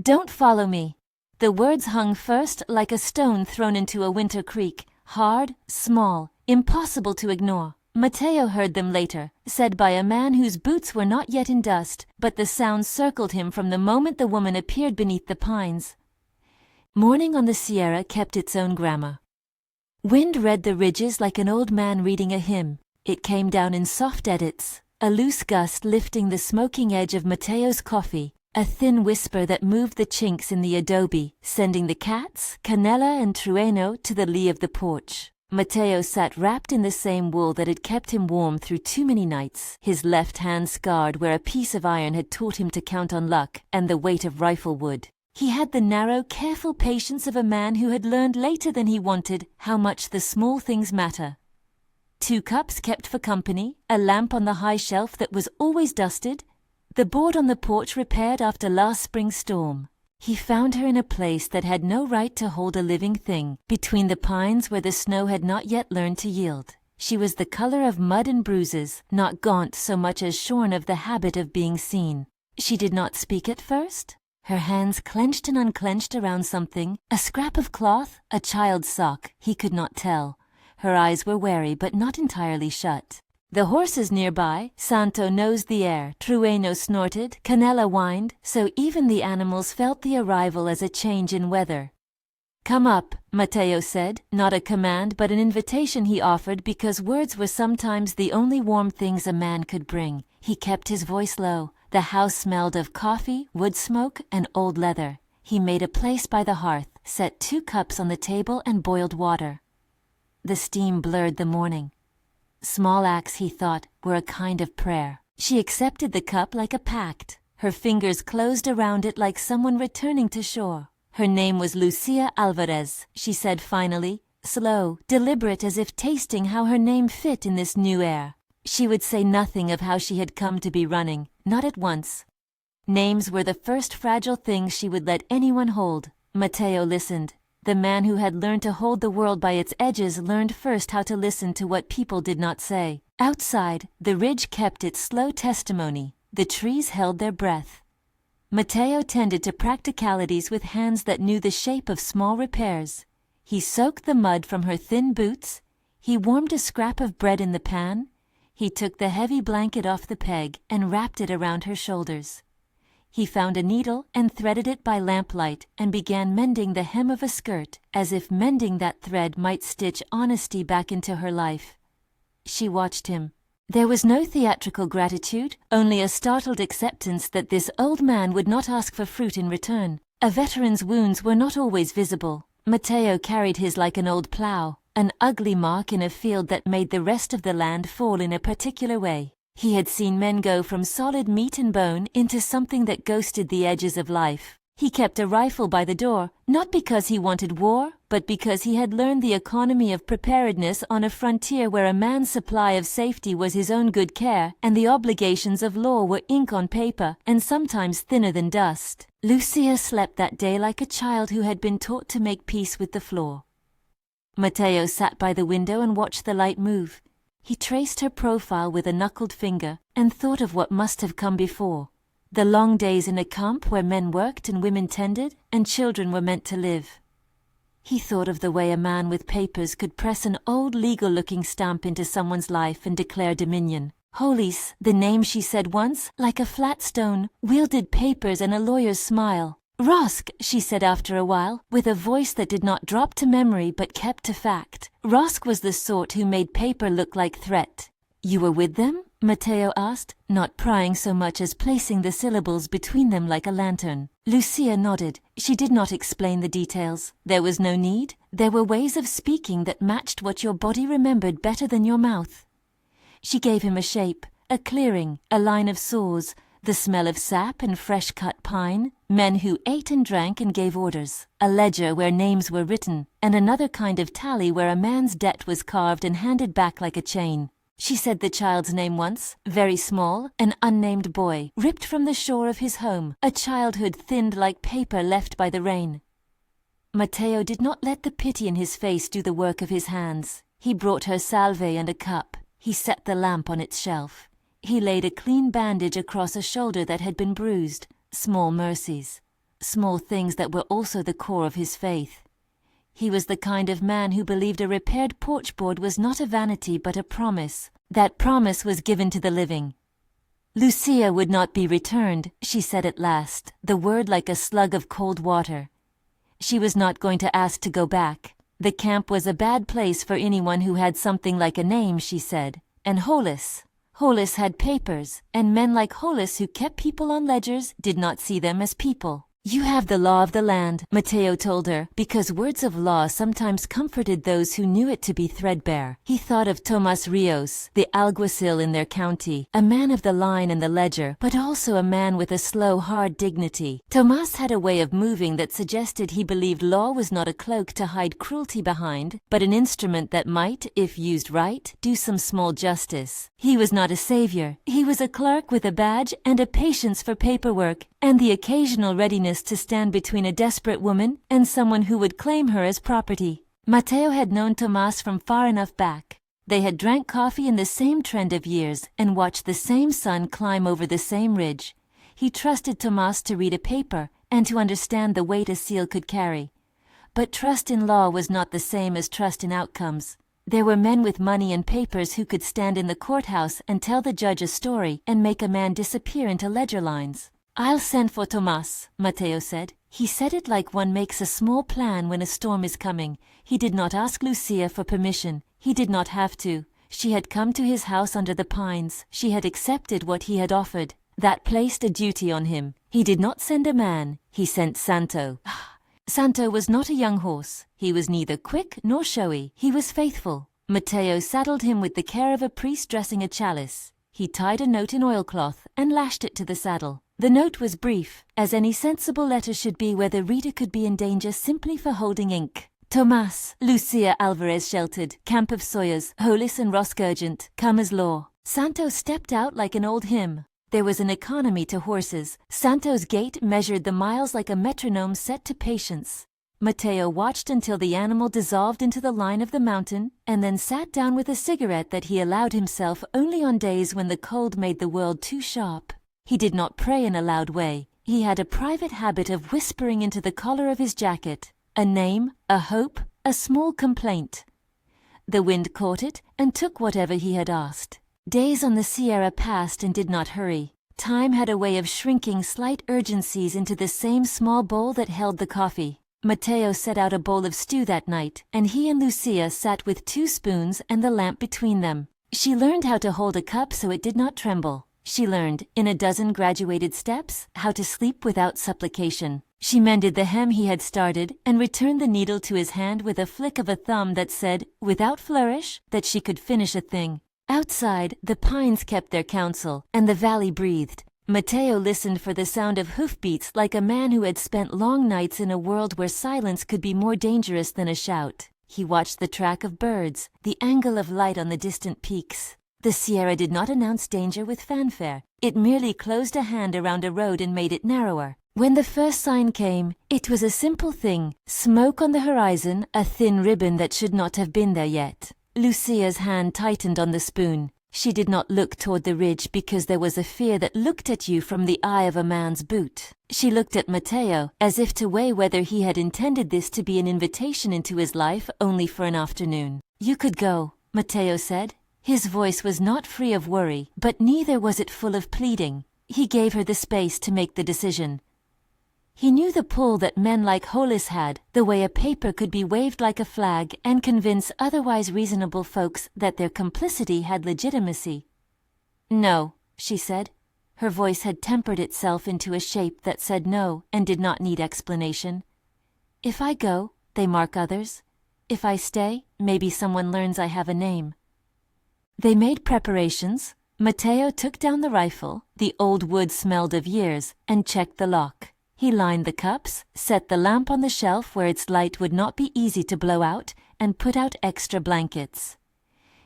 "Don't follow me." The words hung first like a stone thrown into a winter creek, hard, small, impossible to ignore. Matteo heard them later, said by a man whose boots were not yet in dust, but the sound circled him from the moment the woman appeared beneath the pines. Morning on the Sierra kept its own grammar. Wind read the ridges like an old man reading a hymn. It came down in soft edits, a loose gust lifting the smoking edge of Matteo's coffee, a thin whisper that moved the chinks in the adobe, sending the cats, Canella and Trueno, to the lee of the porch. Matteo sat wrapped in the same wool that had kept him warm through too many nights, his left hand scarred where a piece of iron had taught him to count on luck and the weight of rifle wood. He had the narrow, careful patience of a man who had learned later than he wanted how much the small things matter. 2 cups kept for company, a lamp on the high shelf that was always dusted, the board on the porch repaired after last spring's storm. He found her in a place that had no right to hold a living thing, between the pines where the snow had not yet learned to yield. She was the color of mud and bruises, not gaunt so much as shorn of the habit of being seen. She did not speak at first. Her hands clenched and unclenched around something, a scrap of cloth, a child's sock, he could not tell. Her eyes were wary but not entirely shut. The horses nearby, Santo nosed the air, Trueno snorted, Canella whined, so even the animals felt the arrival as a change in weather. "Come up," Matteo said, not a command but an invitation he offered because words were sometimes the only warm things a man could bring. He kept his voice low. The house smelled of coffee, wood smoke, and old leather. He made a place by the hearth, set 2 cups on the table and boiled water. The steam blurred the morning. Small acts, he thought, were a kind of prayer. She accepted the cup like a pact. Her fingers closed around it like someone returning to shore. Her name was Lucia Alvarez, she said finally, slow, deliberate as if tasting how her name fit in this new air. She would say nothing of how she had come to be running, not at once. Names were the first fragile things she would let anyone hold. Matteo listened. The man who had learned to hold the world by its edges learned first how to listen to what people did not say. Outside, the ridge kept its slow testimony. The trees held their breath. Matteo tended to practicalities with hands that knew the shape of small repairs. He soaked the mud from her thin boots. He warmed a scrap of bread in the pan. He took the heavy blanket off the peg and wrapped it around her shoulders. He found a needle and threaded it by lamplight and began mending the hem of a skirt, as if mending that thread might stitch honesty back into her life. She watched him. There was no theatrical gratitude, only a startled acceptance that this old man would not ask for fruit in return. A veteran's wounds were not always visible. Matteo carried his like an old plough, an ugly mark in a field that made the rest of the land fall in a particular way. He had seen men go from solid meat and bone into something that ghosted the edges of life. He kept a rifle by the door, not because he wanted war, but because he had learned the economy of preparedness on a frontier where a man's supply of safety was his own good care, and the obligations of law were ink on paper, and sometimes thinner than dust. Lucia slept that day like a child who had been taught to make peace with the floor. Matteo sat by the window and watched the light move. He traced her profile with a knuckled finger and thought of what must have come before. The long days in a camp where men worked and women tended, and children were meant to live. He thought of the way a man with papers could press an old legal-looking stamp into someone's life and declare dominion. Hollis, the name she said once, like a flat stone, wielded papers and a lawyer's smile. Rosk, she said after a while, with a voice that did not drop to memory but kept to fact. Rosk was the sort who made paper look like threat. "You were with them?" Matteo asked, not prying so much as placing the syllables between them like a lantern. Lucia nodded. She did not explain the details. There was no need. There were ways of speaking that matched what your body remembered better than your mouth. She gave him a shape, a clearing, a line of saws, the smell of sap and fresh-cut pine, men who ate and drank and gave orders, a ledger where names were written, and another kind of tally where a man's debt was carved and handed back like a chain. She said the child's name once, very small, an unnamed boy, ripped from the shore of his home, a childhood thinned like paper left by the rain. Matteo did not let the pity in his face do the work of his hands. He brought her salve and a cup. He set the lamp on its shelf. He laid a clean bandage across a shoulder that had been bruised. Small mercies. small things that were also the core of his faith. He was the kind of man who believed a repaired porchboard was not a vanity but a promise. That promise was given to the living. Lucia would not be returned, she said at last, the word like a slug of cold water. She was not going to ask to go back. The camp was a bad place for anyone who had something like a name, she said. And Hollis had papers, and men like Hollis who kept people on ledgers did not see them as people. You have the law of the land, Mateo told her, because words of law sometimes comforted those who knew it to be threadbare. He thought of Tomas Rios, the alguacil in their county, a man of the line and the ledger, but also a man with a slow, hard dignity. Tomas had a way of moving that suggested he believed law was not a cloak to hide cruelty behind, but an instrument that might, if used right, do some small justice. He was not a savior. He was a clerk with a badge and a patience for paperwork, and the occasional readiness to stand between a desperate woman and someone who would claim her as property. Mateo had known Tomas from far enough back. They had drank coffee in the same trend of years and watched the same sun climb over the same ridge. He trusted Tomas to read a paper and to understand the weight a seal could carry. But trust in law was not the same as trust in outcomes. There were men with money and papers who could stand in the courthouse and tell the judge a story and make a man disappear into ledger lines. I'll send for Tomas, Mateo said. He said it like one makes a small plan when a storm is coming. He did not ask Lucia for permission. He did not have to. She had come to his house under the pines. She had accepted what he had offered. That placed a duty on him. He did not send a man. He sent Santo. Santo was not a young horse. He was neither quick nor showy. He was faithful. Mateo saddled him with the care of a priest dressing a chalice. He tied a note in oilcloth and lashed it to the saddle. The note was brief, as any sensible letter should be where the reader could be in danger simply for holding ink. Tomas, Lucia Alvarez sheltered, Camp of Sawyers, Hollis and Roskurgent, come as law. Santo stepped out like an old hymn. There was an economy to horses. Santo's gait measured the miles like a metronome set to patience. Mateo watched until the animal dissolved into the line of the mountain, and then sat down with a cigarette that he allowed himself only on days when the cold made the world too sharp. He did not pray in a loud way. He had a private habit of whispering into the collar of his jacket, a name, a hope, a small complaint. The wind caught it and took whatever he had asked. Days on the Sierra passed and did not hurry. Time had a way of shrinking slight urgencies into the same small bowl that held the coffee. Mateo set out a bowl of stew that night, and he and Lucia sat with 2 spoons and the lamp between them. She learned how to hold a cup so it did not tremble. She learned, in a dozen graduated steps, how to sleep without supplication. She mended the hem he had started and returned the needle to his hand with a flick of a thumb that said, without flourish, that she could finish a thing. Outside, the pines kept their counsel, and the valley breathed. Mateo listened for the sound of hoofbeats like a man who had spent long nights in a world where silence could be more dangerous than a shout. He watched the track of birds, the angle of light on the distant peaks. The Sierra did not announce danger with fanfare. It merely closed a hand around a road and made it narrower. When the first sign came, it was a simple thing. Smoke on the horizon, a thin ribbon that should not have been there yet. Lucia's hand tightened on the spoon. She did not look toward the ridge because there was a fear that looked at you from the eye of a man's boot. She looked at Mateo, as if to weigh whether he had intended this to be an invitation into his life only for an afternoon. You could go, Mateo said. His voice was not free of worry, but neither was it full of pleading. He gave her the space to make the decision. He knew the pull that men like Hollis had, the way a paper could be waved like a flag and convince otherwise reasonable folks that their complicity had legitimacy. No, she said. Her voice had tempered itself into a shape that said no and did not need explanation. If I go, they mark others. If I stay, maybe someone learns I have a name. They made preparations. Mateo took down the rifle, the old wood smelled of years, and checked the lock. He lined the cups, set the lamp on the shelf where its light would not be easy to blow out, and put out extra blankets.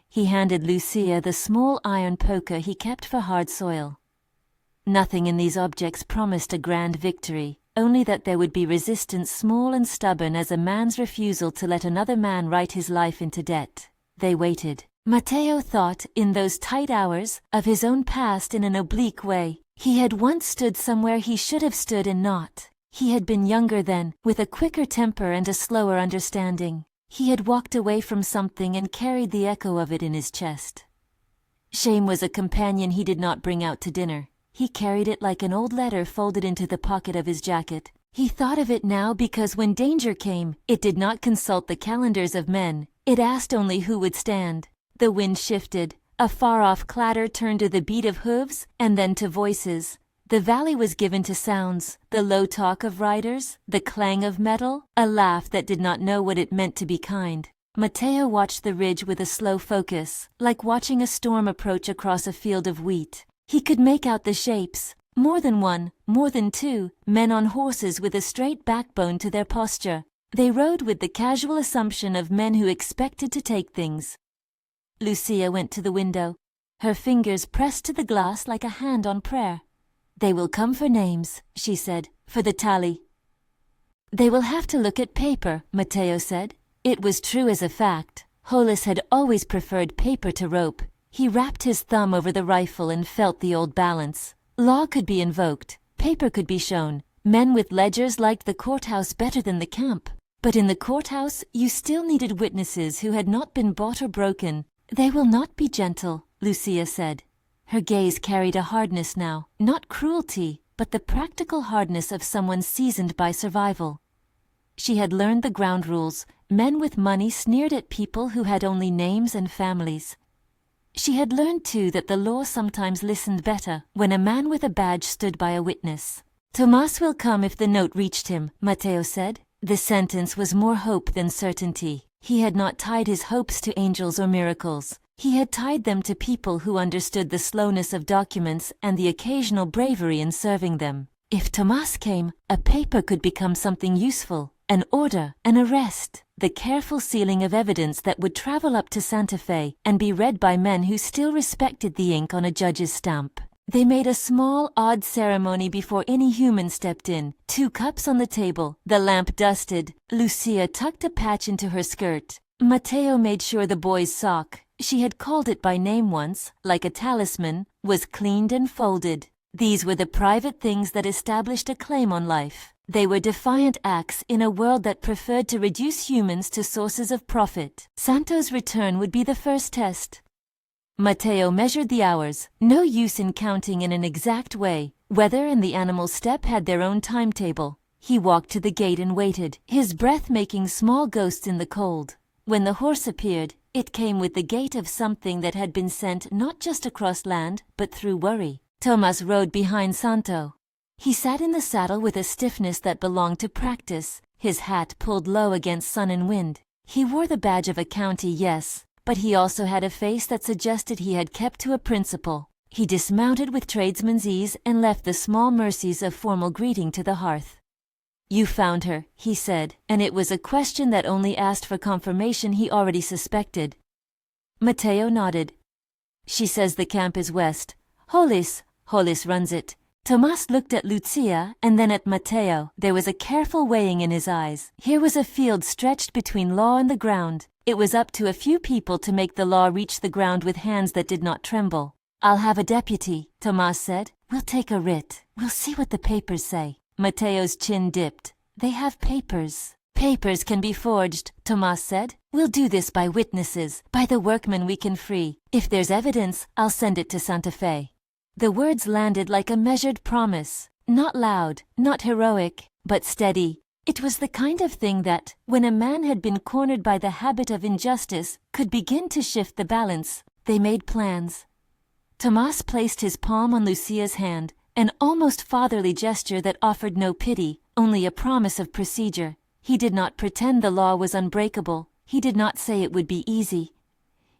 He handed Lucia the small iron poker he kept for hard soil. Nothing in these objects promised a grand victory, only that there would be resistance small and stubborn as a man's refusal to let another man write his life into debt. They waited. Mateo thought, in those tight hours, of his own past in an oblique way. He had once stood somewhere he should have stood and not. He had been younger then, with a quicker temper and a slower understanding. He had walked away from something and carried the echo of it in his chest. Shame was a companion he did not bring out to dinner. He carried it like an old letter folded into the pocket of his jacket. He thought of it now because when danger came, it did not consult the calendars of men. It asked only who would stand. The wind shifted. A far-off clatter turned to the beat of hooves and then to voices. The valley was given to sounds, the low talk of riders, the clang of metal, a laugh that did not know what it meant to be kind. Matteo watched the ridge with a slow focus, like watching a storm approach across a field of wheat. He could make out the shapes, more than one, more than two, men on horses with a straight backbone to their posture. They rode with the casual assumption of men who expected to take things. Lucia went to the window, her fingers pressed to the glass like a hand on prayer. "They will come for names," she said, "for the tally." "They will have to look at paper," Matteo said. It was true as a fact. Hollis had always preferred paper to rope. He wrapped his thumb over the rifle and felt the old balance. Law could be invoked. Paper could be shown. Men with ledgers liked the courthouse better than the camp. But in the courthouse, you still needed witnesses who had not been bought or broken. "They will not be gentle," Lucia said. Her gaze carried a hardness now, not cruelty, but the practical hardness of someone seasoned by survival. She had learned the ground rules. Men with money sneered at people who had only names and families. She had learned too that the law sometimes listened better when a man with a badge stood by a witness. "Tomas will come if the note reached him," Matteo said. The sentence was more hope than certainty. He had not tied his hopes to angels or miracles. He had tied them to people who understood the slowness of documents and the occasional bravery in serving them. If Tomas came, a paper could become something useful, an order, an arrest, the careful sealing of evidence that would travel up to Santa Fe and be read by men who still respected the ink on a judge's stamp. They made a small, odd ceremony before any human stepped in. 2 cups on the table, the lamp dusted. Lucia tucked a patch into her skirt. Matteo made sure the boy's sock, she had called it by name once, like a talisman, was cleaned and folded. These were the private things that established a claim on life. They were defiant acts in a world that preferred to reduce humans to sources of profit. Santo's return would be the first test. Matteo measured the hours. No use in counting in an exact way. Weather and the animal's step had their own timetable. He walked to the gate and waited, his breath making small ghosts in the cold. When the horse appeared, it came with the gait of something that had been sent not just across land, but through worry. Tomas rode behind Santo. He sat in the saddle with a stiffness that belonged to practice, his hat pulled low against sun and wind. He wore the badge of a county, yes, but he also had a face that suggested he had kept to a principle. He dismounted with tradesman's ease and left the small mercies of formal greeting to the hearth. "You found her," he said, and it was a question that only asked for confirmation he already suspected. Matteo nodded. "She says the camp is west. Hollis runs it." Tomas looked at Lucia and then at Matteo. There was a careful weighing in his eyes. Here was a field stretched between law and the ground. It was up to a few people to make the law reach the ground with hands that did not tremble. "I'll have a deputy," Tomas said. "We'll take a writ. We'll see what the papers say." Matteo's chin dipped. "They have papers." "Papers can be forged," Tomas said. "We'll do this by witnesses, by the workmen we can free. If there's evidence, I'll send it to Santa Fe." The words landed like a measured promise, not loud, not heroic, but steady. It was the kind of thing that, when a man had been cornered by the habit of injustice, could begin to shift the balance. They made plans. Tomas placed his palm on Lucia's hand, an almost fatherly gesture that offered no pity, only a promise of procedure. He did not pretend the law was unbreakable. He did not say it would be easy.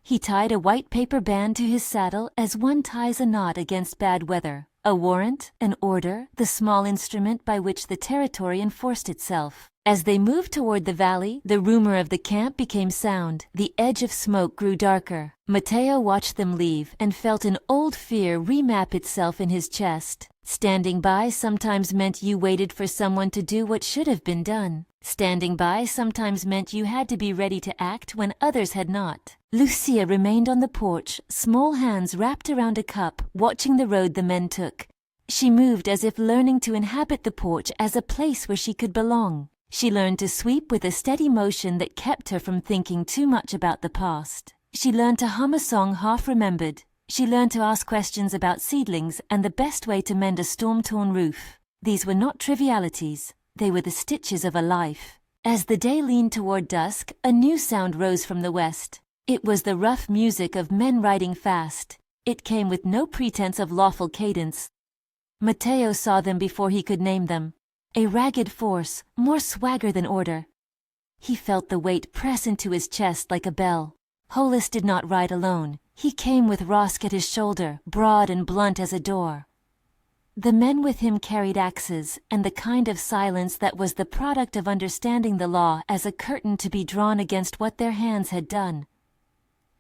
He tied a white paper band to his saddle as one ties a knot against bad weather. A warrant, an order, the small instrument by which the territory enforced itself. As they moved toward the valley, the rumor of the camp became sound. The edge of smoke grew darker. Matteo watched them leave and felt an old fear remap itself in his chest. Standing by sometimes meant you waited for someone to do what should have been done. Standing by sometimes meant you had to be ready to act when others had not. Lucia remained on the porch, small hands wrapped around a cup, watching the road the men took. She moved as if learning to inhabit the porch as a place where she could belong. She learned to sweep with a steady motion that kept her from thinking too much about the past. She learned to hum a song half remembered. She learned to ask questions about seedlings and the best way to mend a storm-torn roof. These were not trivialities. They were the stitches of a life. As the day leaned toward dusk, a new sound rose from the west. It was the rough music of men riding fast. It came with no pretense of lawful cadence. Matteo saw them before he could name them. A ragged force, more swagger than order. He felt the weight press into his chest like a bell. Hollis did not ride alone. He came with Rosk at his shoulder, broad and blunt as a door. The men with him carried axes, and the kind of silence that was the product of understanding the law as a curtain to be drawn against what their hands had done.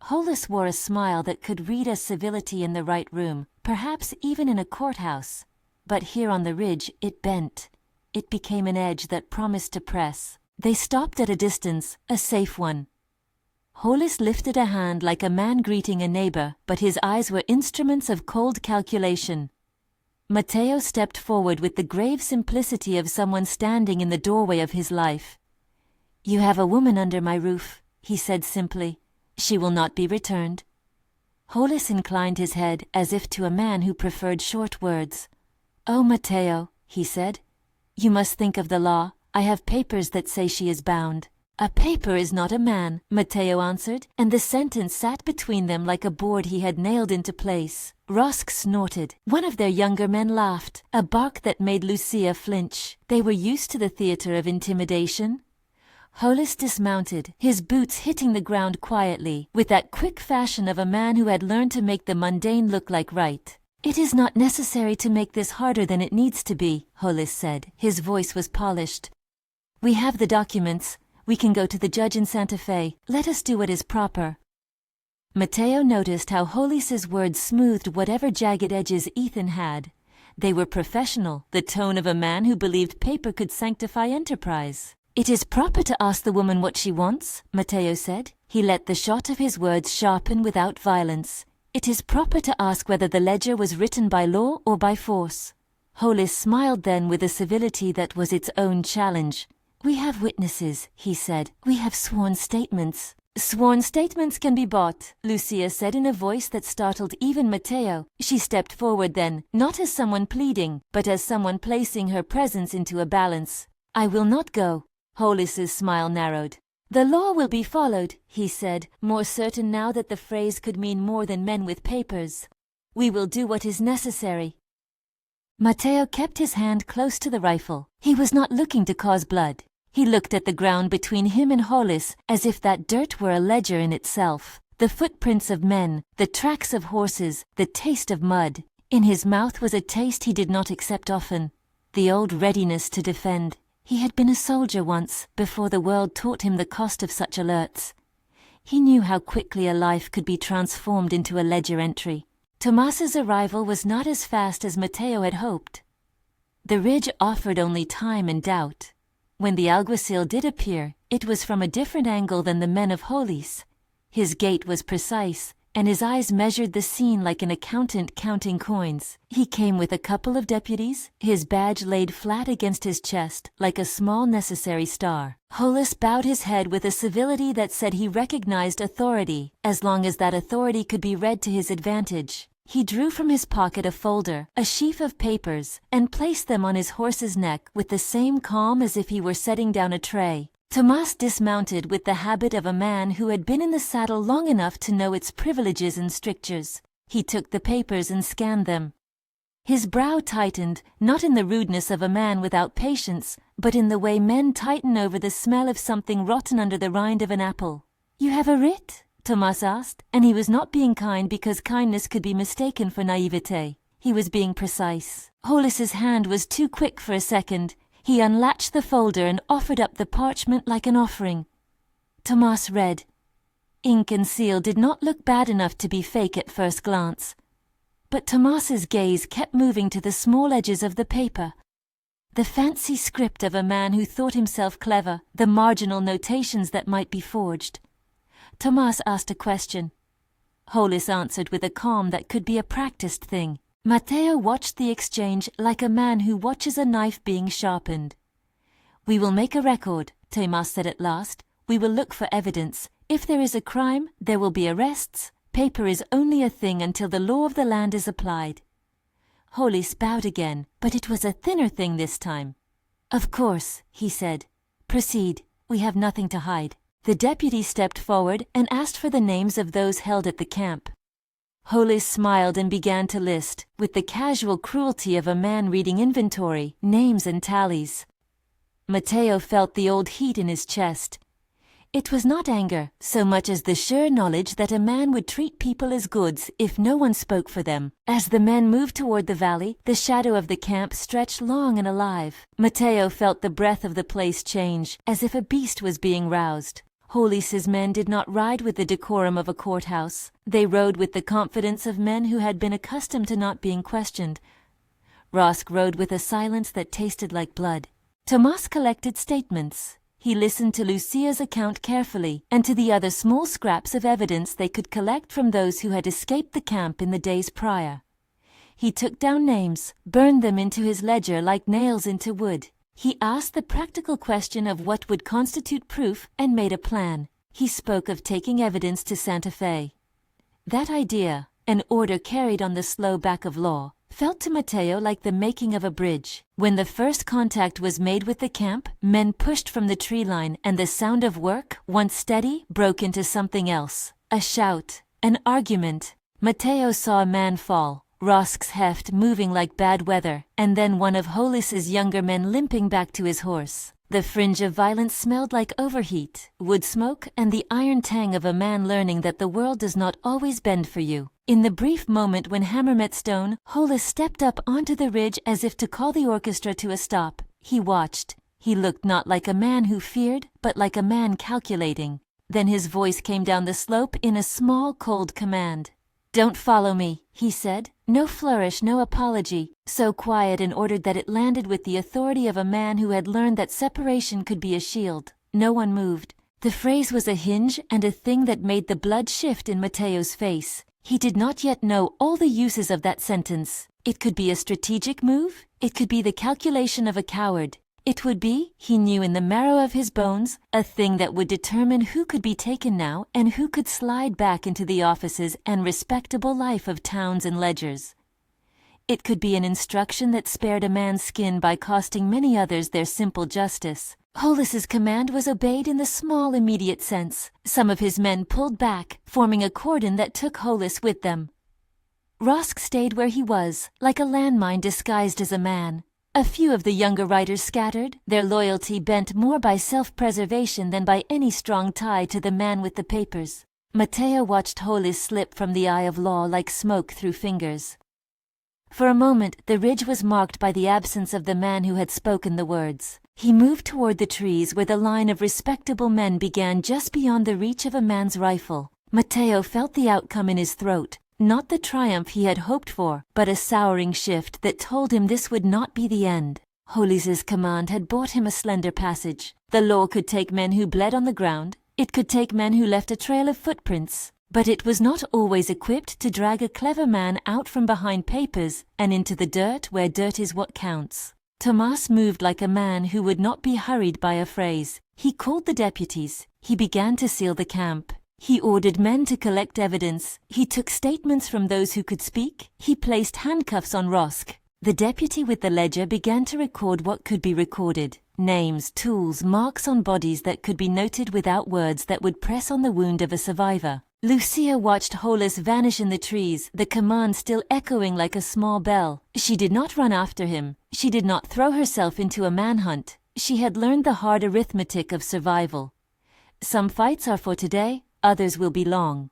Hollis wore a smile that could read as civility in the right room, perhaps even in a courthouse. But here on the ridge it bent. It became an edge that promised to press. They stopped at a distance, a safe one. Hollis lifted a hand like a man greeting a neighbor, but his eyes were instruments of cold calculation. Matteo stepped forward with the grave simplicity of someone standing in the doorway of his life. "You have a woman under my roof," he said simply. "She will not be returned." Hollis inclined his head as if to a man who preferred short words. "Oh, Matteo," he said, "you must think of the law. I have papers that say she is bound." "A paper is not a man," Matteo answered, and the sentence sat between them like a board he had nailed into place. Rosk snorted. One of their younger men laughed, a bark that made Lucia flinch. They were used to the theater of intimidation. Hollis dismounted, his boots hitting the ground quietly, with that quick fashion of a man who had learned to make the mundane look like right. "It is not necessary to make this harder than it needs to be," Hollis said. His voice was polished. "We have the documents. We can go to the judge in Santa Fe. Let us do what is proper." Matteo noticed how Hollis's words smoothed whatever jagged edges Ethan had. They were professional, the tone of a man who believed paper could sanctify enterprise. "It is proper to ask the woman what she wants," Matteo said. He let the shot of his words sharpen without violence. "It is proper to ask whether the ledger was written by law or by force." Hollis smiled then with a civility that was its own challenge. "We have witnesses," he said. "We have sworn statements." "Sworn statements can be bought," Lucia said in a voice that startled even Matteo. She stepped forward then, not as someone pleading, but as someone placing her presence into a balance. "I will not go." Hollis's smile narrowed. "The law will be followed," he said, more certain now that the phrase could mean more than men with papers. "We will do what is necessary." Matteo kept his hand close to the rifle. He was not looking to cause blood. He looked at the ground between him and Hollis as if that dirt were a ledger in itself. The footprints of men, the tracks of horses, the taste of mud. In his mouth was a taste he did not accept often. The old readiness to defend. He had been a soldier once, before the world taught him the cost of such alerts. He knew how quickly a life could be transformed into a ledger entry. Tomas's arrival was not as fast as Matteo had hoped. The ridge offered only time and doubt. When the alguacil did appear, it was from a different angle than the men of Hollis. His gait was precise, and his eyes measured the scene like an accountant counting coins. He came with a couple of deputies, his badge laid flat against his chest, like a small necessary star. Hollis bowed his head with a civility that said he recognized authority, as long as that authority could be read to his advantage. He drew from his pocket a folder, a sheaf of papers, and placed them on his horse's neck with the same calm as if he were setting down a tray. Tomas dismounted with the habit of a man who had been in the saddle long enough to know its privileges and strictures. He took the papers and scanned them. His brow tightened, not in the rudeness of a man without patience, but in the way men tighten over the smell of something rotten under the rind of an apple. "You have a writ?" Tomas asked, and he was not being kind because kindness could be mistaken for naivete. He was being precise. Hollis's hand was too quick for a second. He unlatched the folder and offered up the parchment like an offering. Tomas read. Ink and seal did not look bad enough to be fake at first glance. But Tomas's gaze kept moving to the small edges of the paper. The fancy script of a man who thought himself clever, the marginal notations that might be forged. Tomas asked a question. Hollis answered with a calm that could be a practiced thing. Matteo watched the exchange like a man who watches a knife being sharpened. "We will make a record," Tomas said at last. "We will look for evidence. If there is a crime, there will be arrests. Paper is only a thing until the law of the land is applied." Hollis bowed again, but it was a thinner thing this time. "Of course," he said. "Proceed. We have nothing to hide." The deputy stepped forward and asked for the names of those held at the camp. Hollis smiled and began to list, with the casual cruelty of a man reading inventory, names and tallies. Matteo felt the old heat in his chest. It was not anger, so much as the sure knowledge that a man would treat people as goods if no one spoke for them. As the men moved toward the valley, the shadow of the camp stretched long and alive. Matteo felt the breath of the place change, as if a beast was being roused. Hollis's men did not ride with the decorum of a courthouse. They rode with the confidence of men who had been accustomed to not being questioned. Rosk rode with a silence that tasted like blood. Tomas collected statements. He listened to Lucia's account carefully, and to the other small scraps of evidence they could collect from those who had escaped the camp in the days prior. He took down names, burned them into his ledger like nails into wood. He asked the practical question of what would constitute proof and made a plan. He spoke of taking evidence to Santa Fe. That idea, an order carried on the slow back of law, felt to Matteo like the making of a bridge. When the first contact was made with the camp, men pushed from the tree line, and the sound of work, once steady, broke into something else. A shout, an argument. Matteo saw a man fall, Rosk's heft moving like bad weather, and then one of Hollis's younger men limping back to his horse. The fringe of violence smelled like overheat, wood smoke, and the iron tang of a man learning that the world does not always bend for you. In the brief moment when hammer met stone, Hollis stepped up onto the ridge as if to call the orchestra to a stop. He watched. He looked not like a man who feared, but like a man calculating. Then his voice came down the slope in a small, cold command. "Don't follow me," he said. No flourish, no apology, so quiet and ordered that it landed with the authority of a man who had learned that separation could be a shield. No one moved. The phrase was a hinge and a thing that made the blood shift in Matteo's face. He did not yet know all the uses of that sentence. It could be a strategic move. It could be the calculation of a coward. It would be, he knew in the marrow of his bones, a thing that would determine who could be taken now and who could slide back into the offices and respectable life of towns and ledgers. It could be an instruction that spared a man's skin by costing many others their simple justice. Hollis's command was obeyed in the small immediate sense. Some of his men pulled back, forming a cordon that took Hollis with them. Rosk stayed where he was, like a landmine disguised as a man. A few of the younger riders scattered, their loyalty bent more by self-preservation than by any strong tie to the man with the papers. Matteo watched Hollis slip from the eye of law like smoke through fingers. For a moment, the ridge was marked by the absence of the man who had spoken the words. He moved toward the trees where the line of respectable men began just beyond the reach of a man's rifle. Matteo felt the outcome in his throat. Not the triumph he had hoped for, but a souring shift that told him this would not be the end. Hollis's command had bought him a slender passage. The law could take men who bled on the ground. It could take men who left a trail of footprints. But it was not always equipped to drag a clever man out from behind papers and into the dirt where dirt is what counts. Tomas moved like a man who would not be hurried by a phrase. He called the deputies. He began to seal the camp. He ordered men to collect evidence. He took statements from those who could speak. He placed handcuffs on Rosk. The deputy with the ledger began to record what could be recorded. Names, tools, marks on bodies that could be noted without words that would press on the wound of a survivor. Lucia watched Hollis vanish in the trees, the command still echoing like a small bell. She did not run after him. She did not throw herself into a manhunt. She had learned the hard arithmetic of survival. Some fights are for today. Others will be long.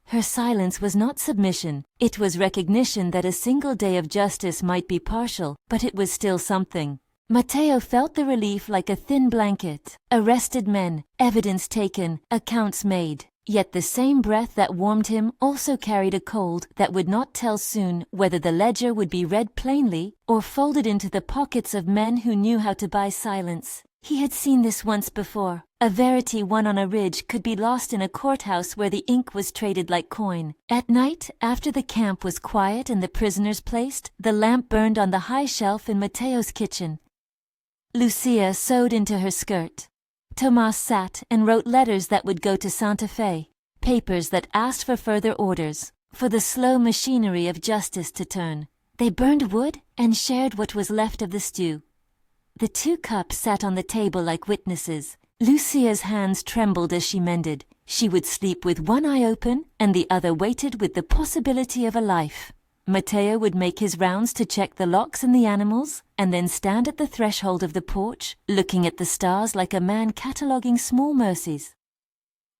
Her silence was not submission. It was recognition that a single day of justice might be partial, but it was still something. Matteo felt the relief like a thin blanket. Arrested men, evidence taken, accounts made. Yet the same breath that warmed him also carried a cold that would not tell soon whether the ledger would be read plainly or folded into the pockets of men who knew how to buy silence. He had seen this once before. A verity won on a ridge could be lost in a courthouse where the ink was traded like coin. At night, after the camp was quiet and the prisoners placed, the lamp burned on the high shelf in Mateo's kitchen. Lucia sewed into her skirt. Tomas sat and wrote letters that would go to Santa Fe, papers that asked for further orders, for the slow machinery of justice to turn. They burned wood and shared what was left of the stew. The 2 cups sat on the table like witnesses. Lucia's hands trembled as she mended. She would sleep with one eye open and the other weighted with the possibility of a life. Mateo would make his rounds to check the locks and the animals, and then stand at the threshold of the porch, looking at the stars like a man cataloguing small mercies.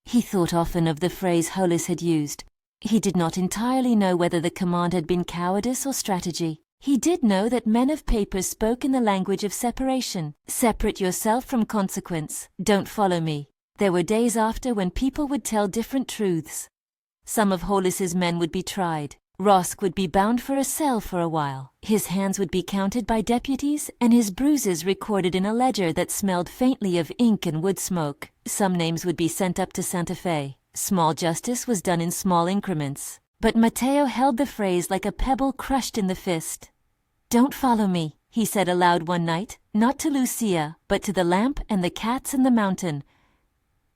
He thought often of the phrase Hollis had used. He did not entirely know whether the command had been cowardice or strategy. He did know that men of paper spoke in the language of separation. Separate yourself from consequence. Don't follow me. There were days after when people would tell different truths. Some of Hollis's men would be tried. Rosk would be bound for a cell for a while. His hands would be counted by deputies and his bruises recorded in a ledger that smelled faintly of ink and wood smoke. Some names would be sent up to Santa Fe. Small justice was done in small increments. But Mateo held the phrase like a pebble crushed in the fist. "Don't follow me," he said aloud one night, not to Lucia, but to the lamp and the cats and the mountain.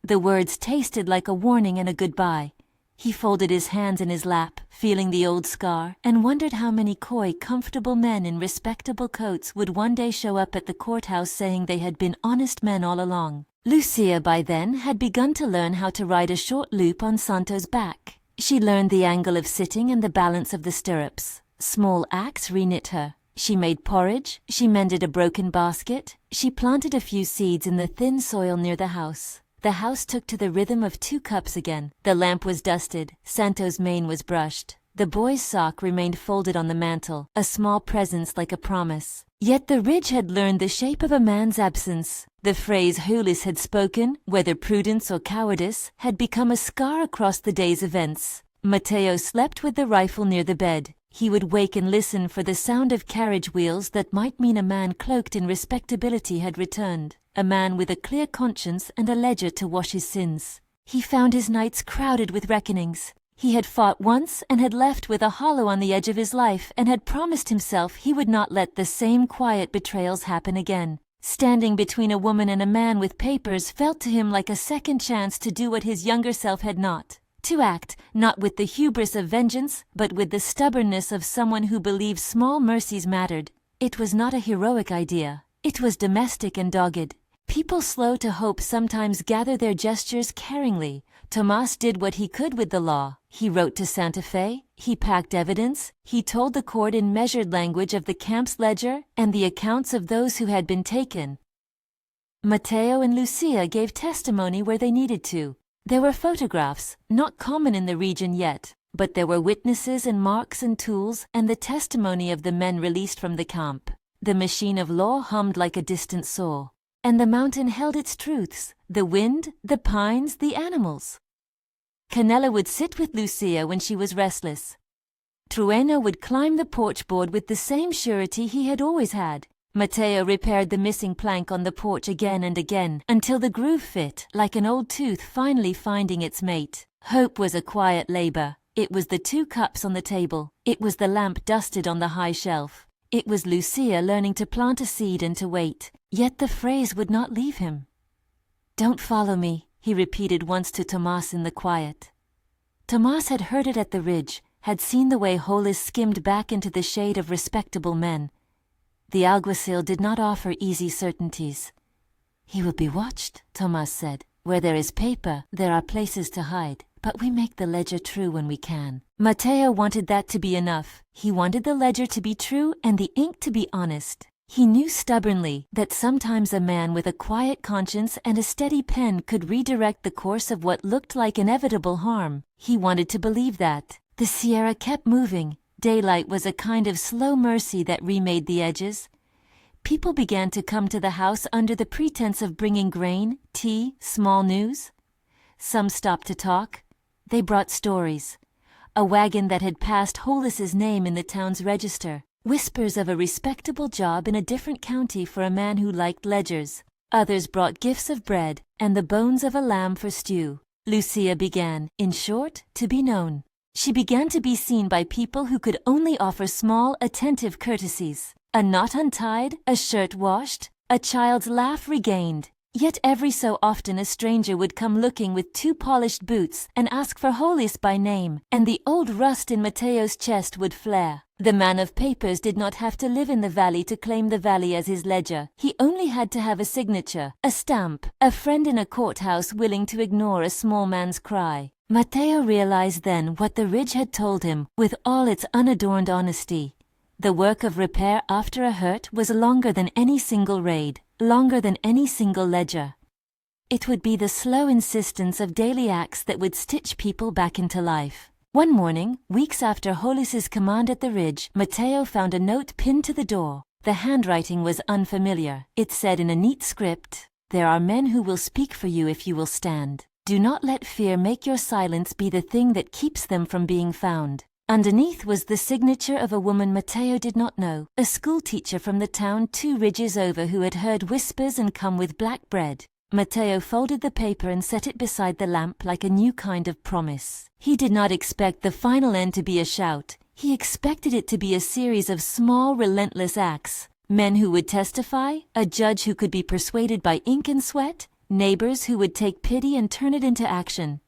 The words tasted like a warning and a goodbye. He folded his hands in his lap, feeling the old scar, and wondered how many coy, comfortable men in respectable coats would one day show up at the courthouse saying they had been honest men all along. Lucia by then had begun to learn how to ride a short loop on Santo's back. She learned the angle of sitting and the balance of the stirrups. Small acts reknit her. She made porridge, she mended a broken basket, she planted a few seeds in the thin soil near the house. The house took to the rhythm of 2 cups again. The lamp was dusted, Santo's mane was brushed. The boy's sock remained folded on the mantel, a small presence like a promise. Yet the ridge had learned the shape of a man's absence. The phrase Hollis had spoken, whether prudence or cowardice, had become a scar across the day's events. Mateo slept with the rifle near the bed. He would wake and listen for the sound of carriage wheels that might mean a man cloaked in respectability had returned, a man with a clear conscience and a ledger to wash his sins. He found his nights crowded with reckonings. He had fought once and had left with a hollow on the edge of his life and had promised himself he would not let the same quiet betrayals happen again. Standing between a woman and a man with papers felt to him like a second chance to do what his younger self had not. To act, not with the hubris of vengeance, but with the stubbornness of someone who believed small mercies mattered. It was not a heroic idea. It was domestic and dogged. People slow to hope sometimes gather their gestures caringly. Tomas did what he could with the law. He wrote to Santa Fe, he packed evidence, he told the court in measured language of the camp's ledger and the accounts of those who had been taken. Mateo and Lucia gave testimony where they needed to. There were photographs, not common in the region yet, but there were witnesses and marks and tools and the testimony of the men released from the camp. The machine of law hummed like a distant saw. And the mountain held its truths, the wind, the pines, the animals. Canella would sit with Lucia when she was restless. Trueno would climb the porch board with the same surety he had always had. Mateo repaired the missing plank on the porch again and again, until the groove fit, like an old tooth finally finding its mate. Hope was a quiet labor. It was the 2 cups on the table. It was the lamp dusted on the high shelf. It was Lucia learning to plant a seed and to wait. Yet the phrase would not leave him. "Don't follow me," he repeated once to Tomas in the quiet. Tomas had heard it at the ridge, had seen the way Hollis skimmed back into the shade of respectable men. The alguacil did not offer easy certainties. "He will be watched," Tomas said. "Where there is paper, there are places to hide, but we make the ledger true when we can." Mateo wanted that to be enough. He wanted the ledger to be true and the ink to be honest. He knew stubbornly that sometimes a man with a quiet conscience and a steady pen could redirect the course of what looked like inevitable harm. He wanted to believe that. The Sierra kept moving. Daylight was a kind of slow mercy that remade the edges. People began to come to the house under the pretense of bringing grain, tea, small news. Some stopped to talk. They brought stories. A wagon that had passed Hollis's name in the town's register. Whispers of a respectable job in a different county for a man who liked ledgers. Others brought gifts of bread and the bones of a lamb for stew. Lucia began, in short, to be known. She began to be seen by people who could only offer small, attentive courtesies. A knot untied, a shirt washed, a child's laugh regained. Yet every so often a stranger would come looking with 2 polished boots and ask for Hollis by name, and the old rust in Mateo's chest would flare. The man of papers did not have to live in the valley to claim the valley as his ledger. He only had to have a signature, a stamp, a friend in a courthouse willing to ignore a small man's cry. Mateo realized then what the ridge had told him with all its unadorned honesty. The work of repair after a hurt was longer than any single raid, longer than any single ledger. It would be the slow insistence of daily acts that would stitch people back into life. One morning, weeks after Hollis's command at the ridge, Mateo found a note pinned to the door. The handwriting was unfamiliar. It said in a neat script, "There are men who will speak for you if you will stand. Do not let fear make your silence be the thing that keeps them from being found." Underneath was the signature of a woman Mateo did not know, a schoolteacher from the town 2 ridges over who had heard whispers and come with black bread. Mateo folded the paper and set it beside the lamp like a new kind of promise. He did not expect the final end to be a shout. He expected it to be a series of small, relentless acts. Men who would testify, a judge who could be persuaded by ink and sweat, neighbors who would take pity and turn it into action.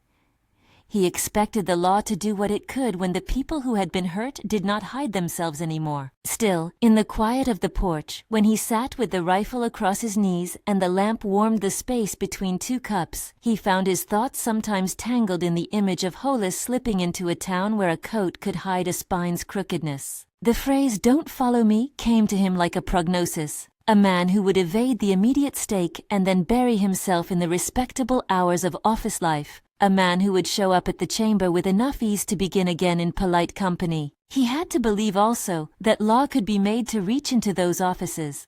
He expected the law to do what it could when the people who had been hurt did not hide themselves anymore. Still, in the quiet of the porch, when he sat with the rifle across his knees and the lamp warmed the space between 2 cups, he found his thoughts sometimes tangled in the image of Hollis slipping into a town where a coat could hide a spine's crookedness. The phrase "don't follow me" came to him like a prognosis. A man who would evade the immediate stake and then bury himself in the respectable hours of office life. A man who would show up at the chamber with enough ease to begin again in polite company. He had to believe also that law could be made to reach into those offices.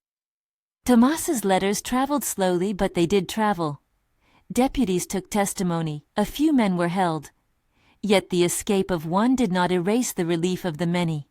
Tomas's letters traveled slowly, but they did travel. Deputies took testimony, a few men were held. Yet the escape of one did not erase the relief of the many.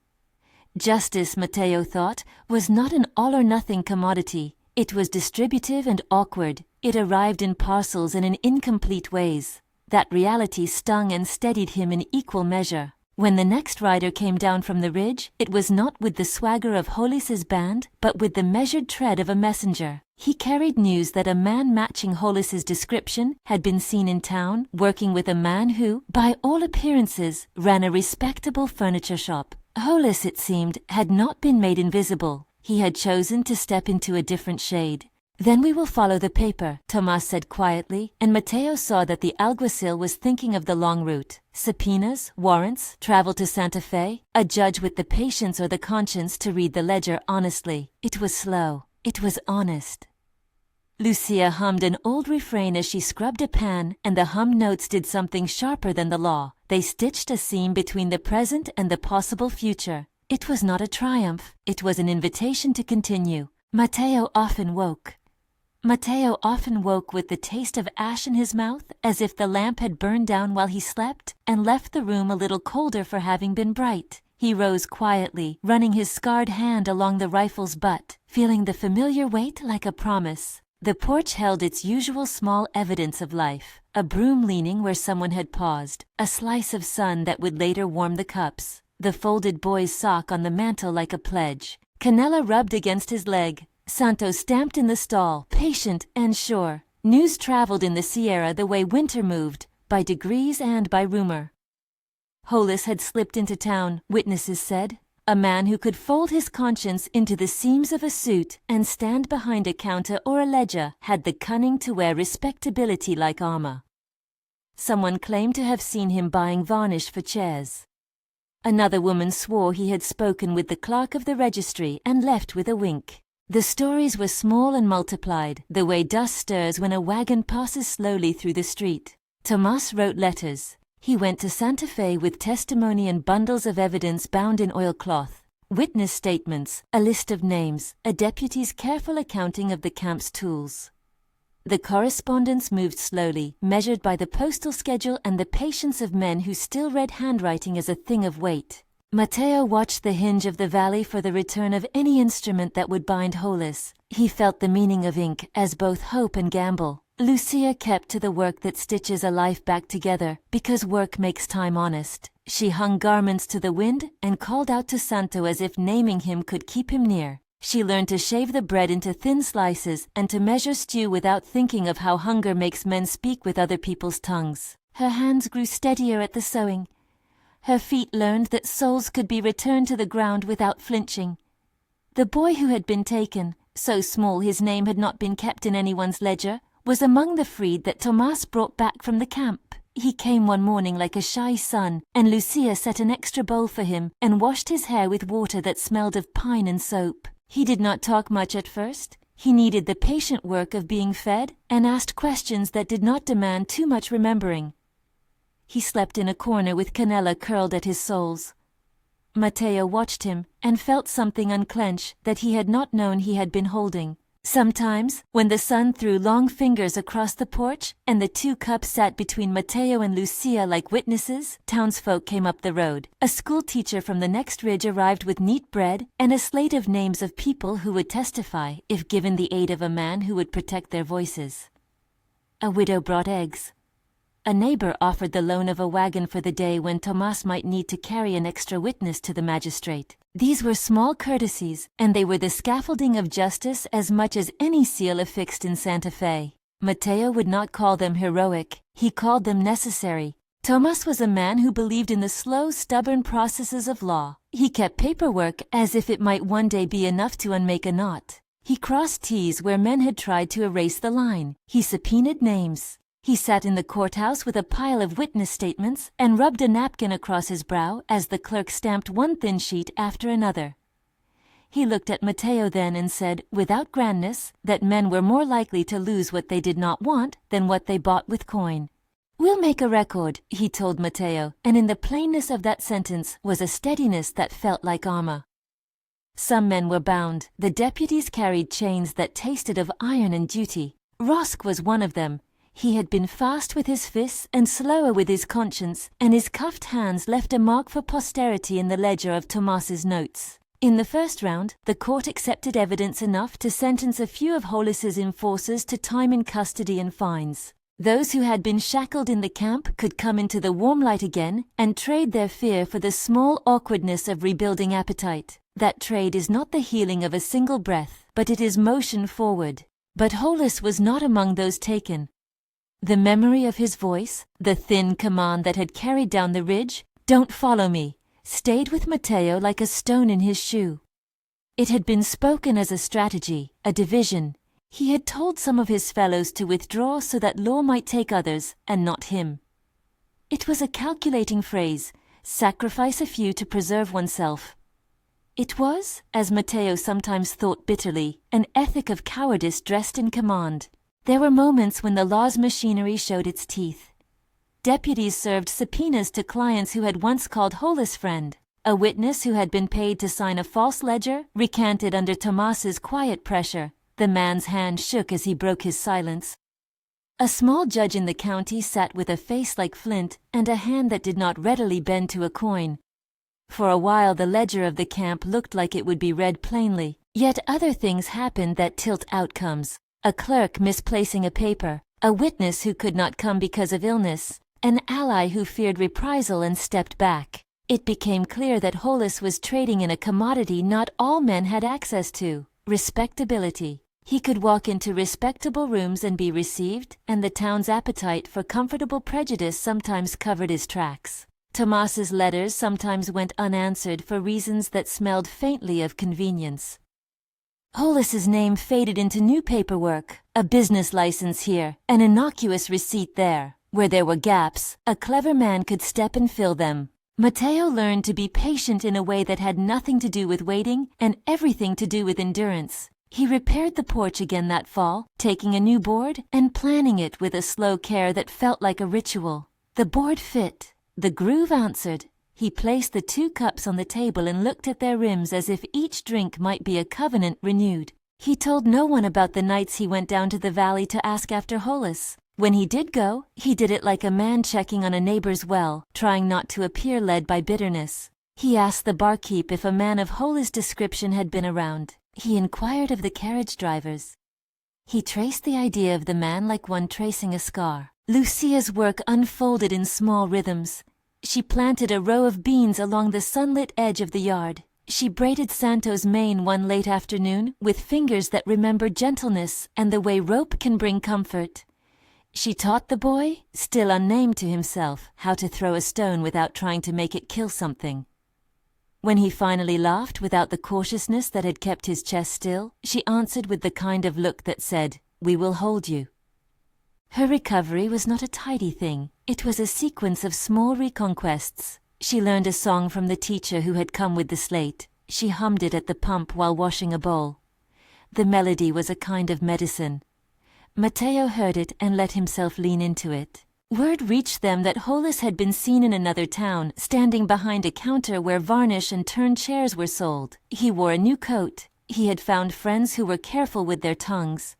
Justice, Mateo thought, was not an all-or-nothing commodity. It was distributive and awkward. It arrived in parcels and in incomplete ways. That reality stung and steadied him in equal measure. When the next rider came down from the ridge, it was not with the swagger of Hollis's band, but with the measured tread of a messenger. He carried news that a man matching Hollis's description had been seen in town, working with a man who, by all appearances, ran a respectable furniture shop. Hollis, it seemed, had not been made invisible. He had chosen to step into a different shade. "Then we will follow the paper," Tomas said quietly, and Mateo saw that the alguacil was thinking of the long route. Subpoenas, warrants, travel to Santa Fe, a judge with the patience or the conscience to read the ledger honestly. It was slow. It was honest. Lucia hummed an old refrain as she scrubbed a pan, and the hummed notes did something sharper than the law. They stitched a seam between the present and the possible future. It was not a triumph. It was an invitation to continue. Mateo often woke with the taste of ash in his mouth, as if the lamp had burned down while he slept, and left the room a little colder for having been bright. He rose quietly, running his scarred hand along the rifle's butt, feeling the familiar weight like a promise. The porch held its usual small evidence of life, a broom leaning where someone had paused, a slice of sun that would later warm the cups, the folded boy's sock on the mantel like a pledge. Canela rubbed against his leg. Santos stamped in the stall, patient and sure. News traveled in the Sierra the way winter moved, by degrees and by rumor. Hollis had slipped into town, witnesses said. A man who could fold his conscience into the seams of a suit and stand behind a counter or a ledger had the cunning to wear respectability like armor. Someone claimed to have seen him buying varnish for chairs. Another woman swore he had spoken with the clerk of the registry and left with a wink. The stories were small and multiplied, the way dust stirs when a wagon passes slowly through the street. Tomas wrote letters. He went to Santa Fe with testimony and bundles of evidence bound in oilcloth, witness statements, a list of names, a deputy's careful accounting of the camp's tools. The correspondence moved slowly, measured by the postal schedule and the patience of men who still read handwriting as a thing of weight. Matteo watched the hinge of the valley for the return of any instrument that would bind Hollis. He felt the meaning of ink as both hope and gamble. Lucia kept to the work that stitches a life back together, because work makes time honest. She hung garments to the wind and called out to Santo as if naming him could keep him near. She learned to shave the bread into thin slices and to measure stew without thinking of how hunger makes men speak with other people's tongues. Her hands grew steadier at the sewing. Her feet learned that souls could be returned to the ground without flinching. The boy who had been taken, so small his name had not been kept in anyone's ledger, was among the freed that Tomas brought back from the camp. He came one morning like a shy son, and Lucia set an extra bowl for him and washed his hair with water that smelled of pine and soap. He did not talk much at first. He needed the patient work of being fed and asked questions that did not demand too much remembering. He slept in a corner with Canella curled at his soles. Matteo watched him and felt something unclench that he had not known he had been holding. Sometimes, when the sun threw long fingers across the porch and the two cups sat between Matteo and Lucia like witnesses, townsfolk came up the road. A school teacher from the next ridge arrived with neat bread and a slate of names of people who would testify if given the aid of a man who would protect their voices. A widow brought eggs. A neighbor offered the loan of a wagon for the day when Tomas might need to carry an extra witness to the magistrate. These were small courtesies, and they were the scaffolding of justice as much as any seal affixed in Santa Fe. Matteo would not call them heroic, he called them necessary. Tomas was a man who believed in the slow, stubborn processes of law. He kept paperwork as if it might one day be enough to unmake a knot. He crossed T's where men had tried to erase the line. He subpoenaed names. He sat in the courthouse with a pile of witness statements and rubbed a napkin across his brow as the clerk stamped one thin sheet after another. He looked at Matteo then and said, without grandness, that men were more likely to lose what they did not want than what they bought with coin. "We'll make a record," he told Matteo, and in the plainness of that sentence was a steadiness that felt like armor. Some men were bound. The deputies carried chains that tasted of iron and duty. Rosk was one of them. He had been fast with his fists and slower with his conscience, and his cuffed hands left a mark for posterity in the ledger of Tomas's notes. In the first round, the court accepted evidence enough to sentence a few of Hollis's enforcers to time in custody and fines. Those who had been shackled in the camp could come into the warm light again and trade their fear for the small awkwardness of rebuilding appetite. That trade is not the healing of a single breath, but it is motion forward. But Hollis was not among those taken. The memory of his voice, the thin command that had carried down the ridge, "Don't follow me," stayed with Matteo like a stone in his shoe. It had been spoken as a strategy, a division. He had told some of his fellows to withdraw so that law might take others, and not him. It was a calculating phrase, sacrifice a few to preserve oneself. It was, as Matteo sometimes thought bitterly, an ethic of cowardice dressed in command. There were moments when the law's machinery showed its teeth. Deputies served subpoenas to clients who had once called Hollis friend. A witness who had been paid to sign a false ledger recanted under Tomas's quiet pressure. The man's hand shook as he broke his silence. A small judge in the county sat with a face like flint and a hand that did not readily bend to a coin. For a while the ledger of the camp looked like it would be read plainly. Yet other things happened that tilt outcomes. A clerk misplacing a paper, a witness who could not come because of illness, an ally who feared reprisal and stepped back. It became clear that Hollis was trading in a commodity not all men had access to, respectability. He could walk into respectable rooms and be received, and the town's appetite for comfortable prejudice sometimes covered his tracks. Tomas's letters sometimes went unanswered for reasons that smelled faintly of convenience. Hollis's name faded into new paperwork, a business license here, an innocuous receipt there. Where there were gaps, a clever man could step and fill them. Matteo learned to be patient in a way that had nothing to do with waiting and everything to do with endurance. He repaired the porch again that fall, taking a new board and planning it with a slow care that felt like a ritual. The board fit. The groove answered. He placed the two cups on the table and looked at their rims as if each drink might be a covenant renewed. He told no one about the nights he went down to the valley to ask after Hollis. When he did go, he did it like a man checking on a neighbor's well, trying not to appear led by bitterness. He asked the barkeep if a man of Hollis' description had been around. He inquired of the carriage drivers. He traced the idea of the man like one tracing a scar. Lucia's work unfolded in small rhythms. She planted a row of beans along the sunlit edge of the yard. She braided Santo's mane one late afternoon with fingers that remembered gentleness and the way rope can bring comfort. She taught the boy, still unnamed to himself, how to throw a stone without trying to make it kill something. When he finally laughed without the cautiousness that had kept his chest still, she answered with the kind of look that said, "We will hold you." Her recovery was not a tidy thing. It was a sequence of small reconquests. She learned a song from the teacher who had come with the slate. She hummed it at the pump while washing a bowl. The melody was a kind of medicine. Matteo heard it and let himself lean into it. Word reached them that Hollis had been seen in another town, standing behind a counter where varnish and turned chairs were sold. He wore a new coat. He had found friends who were careful with their tongues.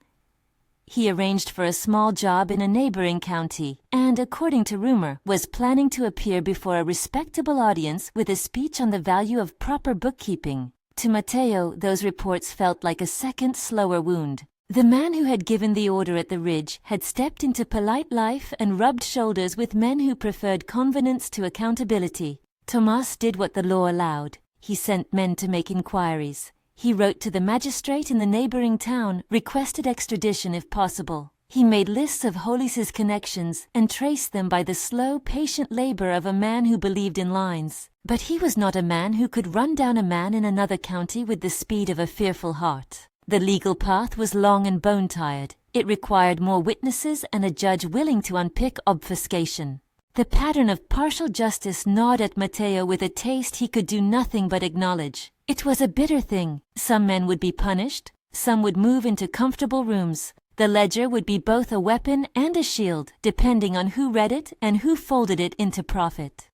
He arranged for a small job in a neighboring county, and, according to rumor, was planning to appear before a respectable audience with a speech on the value of proper bookkeeping. To Matteo, those reports felt like a second, slower wound. The man who had given the order at the Ridge had stepped into polite life and rubbed shoulders with men who preferred convenance to accountability. Tomas did what the law allowed. He sent men to make inquiries. He wrote to the magistrate in the neighboring town, requested extradition if possible. He made lists of Hollis's connections and traced them by the slow, patient labor of a man who believed in lines. But he was not a man who could run down a man in another county with the speed of a fearful heart. The legal path was long and bone-tired. It required more witnesses and a judge willing to unpick obfuscation. The pattern of partial justice gnawed at Matteo with a taste he could do nothing but acknowledge. It was a bitter thing. Some men would be punished. Some would move into comfortable rooms. The ledger would be both a weapon and a shield, depending on who read it and who folded it into profit.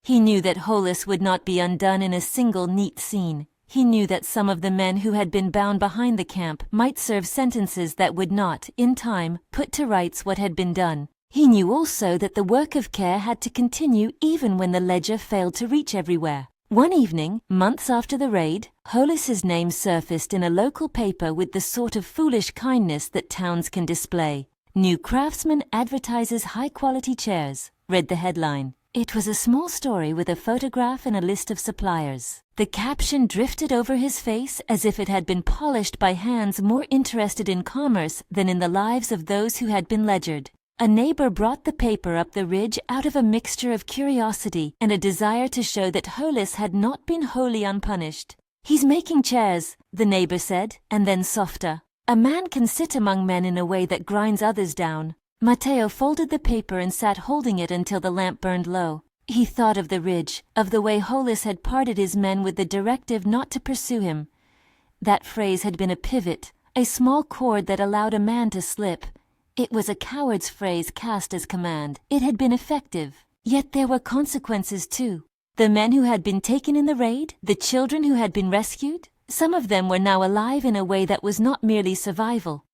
He knew that Hollis would not be undone in a single neat scene. He knew that some of the men who had been bound behind the camp might serve sentences that would not, in time, put to rights what had been done. He knew also that the work of care had to continue even when the ledger failed to reach everywhere. One evening, months after the raid, Hollis's name surfaced in a local paper with the sort of foolish kindness that towns can display. "New Craftsman advertises high-quality chairs," read the headline. It was a small story with a photograph and a list of suppliers. The caption drifted over his face as if it had been polished by hands more interested in commerce than in the lives of those who had been ledgered. A neighbor brought the paper up the ridge out of a mixture of curiosity and a desire to show that Hollis had not been wholly unpunished. "He's making chairs," the neighbor said, and then softer. "A man can sit among men in a way that grinds others down." Matteo folded the paper and sat holding it until the lamp burned low. He thought of the ridge, of the way Hollis had parted his men with the directive not to pursue him. That phrase had been a pivot, a small cord that allowed a man to slip. It was a coward's phrase cast as command. It had been effective. Yet there were consequences too. The men who had been taken in the raid, the children who had been rescued, some of them were now alive in a way that was not merely survival.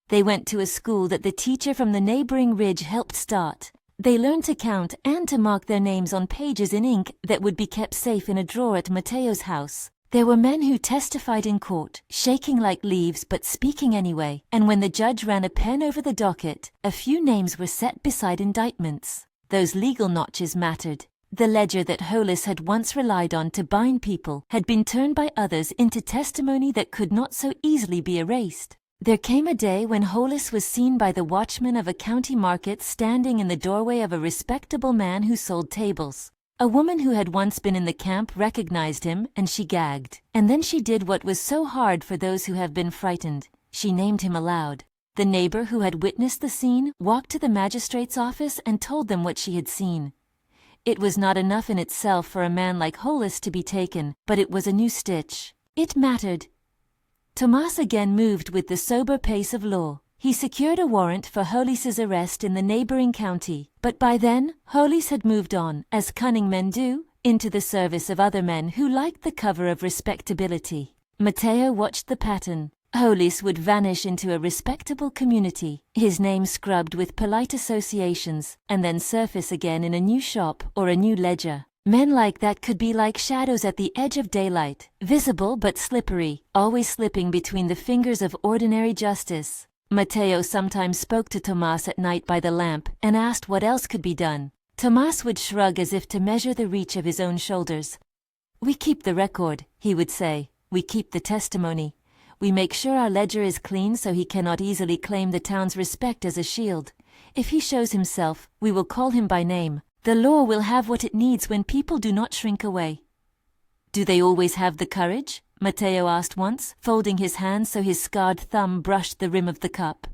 They went to a school that the teacher from the neighboring ridge helped start. They learned to count and to mark their names on pages in ink that would be kept safe in a drawer at Matteo's house. There were men who testified in court, shaking like leaves but speaking anyway, and when the judge ran a pen over the docket, a few names were set beside indictments. Those legal notches mattered. The ledger that Hollis had once relied on to bind people had been turned by others into testimony that could not so easily be erased. There came a day when Hollis was seen by the watchman of a county market standing in the doorway of a respectable man who sold tables. A woman who had once been in the camp recognized him, and she gagged. And then she did what was so hard for those who have been frightened. She named him aloud. The neighbor who had witnessed the scene walked to the magistrate's office and told them what she had seen. It was not enough in itself for a man like Hollis to be taken, but it was a new stitch. It mattered. Tomas again moved with the sober pace of law. He secured a warrant for Hollis's arrest in the neighboring county, but by then, Hollis had moved on, as cunning men do, into the service of other men who liked the cover of respectability. Matteo watched the pattern. Hollis would vanish into a respectable community, his name scrubbed with polite associations, and then surface again in a new shop or a new ledger. Men like that could be like shadows at the edge of daylight, visible but slippery, always slipping between the fingers of ordinary justice. Matteo sometimes spoke to Tomas at night by the lamp and asked what else could be done. Tomas would shrug as if to measure the reach of his own shoulders. "We keep the record," he would say. "We keep the testimony. We make sure our ledger is clean so he cannot easily claim the town's respect as a shield. If he shows himself, we will call him by name. The law will have what it needs when people do not shrink away." "Do they always have the courage?" Matteo asked once, folding his hands so his scarred thumb brushed the rim of the cup.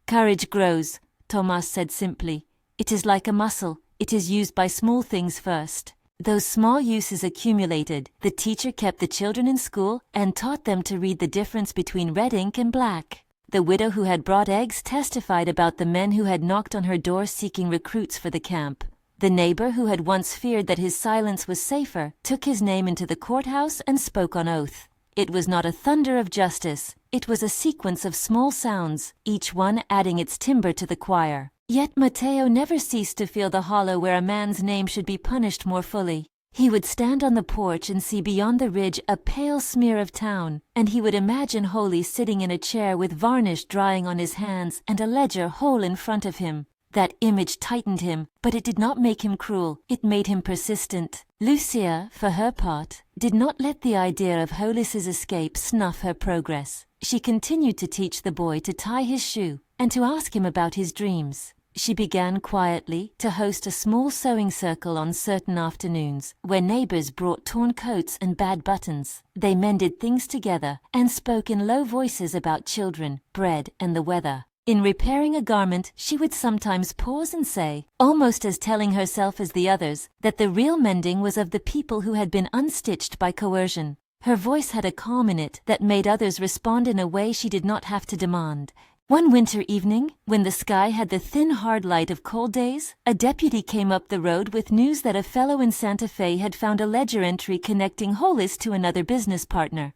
"Courage grows," Tomas said simply. "It is like a muscle. It is used by small things first." Those small uses accumulated. The teacher kept the children in school and taught them to read the difference between red ink and black. The widow who had brought eggs testified about the men who had knocked on her door seeking recruits for the camp. The neighbor who had once feared that his silence was safer took his name into the courthouse and spoke on oath. It was not a thunder of justice, it was a sequence of small sounds, each one adding its timbre to the choir. Yet Matteo never ceased to feel the hollow where a man's name should be punished more fully. He would stand on the porch and see beyond the ridge a pale smear of town, and he would imagine Holy sitting in a chair with varnish drying on his hands and a ledger whole in front of him. That image tightened him, but it did not make him cruel, it made him persistent. Lucia, for her part, did not let the idea of Holis's escape snuff her progress. She continued to teach the boy to tie his shoe, and to ask him about his dreams. She began quietly to host a small sewing circle on certain afternoons, where neighbors brought torn coats and bad buttons. They mended things together, and spoke in low voices about children, bread, and the weather. In repairing a garment, she would sometimes pause and say, almost as telling herself as the others, that the real mending was of the people who had been unstitched by coercion. Her voice had a calm in it that made others respond in a way she did not have to demand. One winter evening, when the sky had the thin hard light of cold days, a deputy came up the road with news that a fellow in Santa Fe had found a ledger entry connecting Holis to another business partner.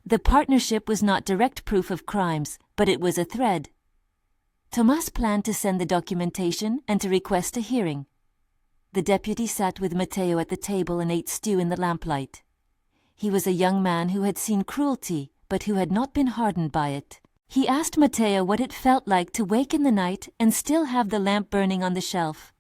The partnership was not direct proof of crimes, but it was a thread. Tomas planned to send the documentation and to request a hearing. The deputy sat with Matteo at the table and ate stew in the lamplight. He was a young man who had seen cruelty, but who had not been hardened by it. He asked Matteo what it felt like to wake in the night and still have the lamp burning on the shelf.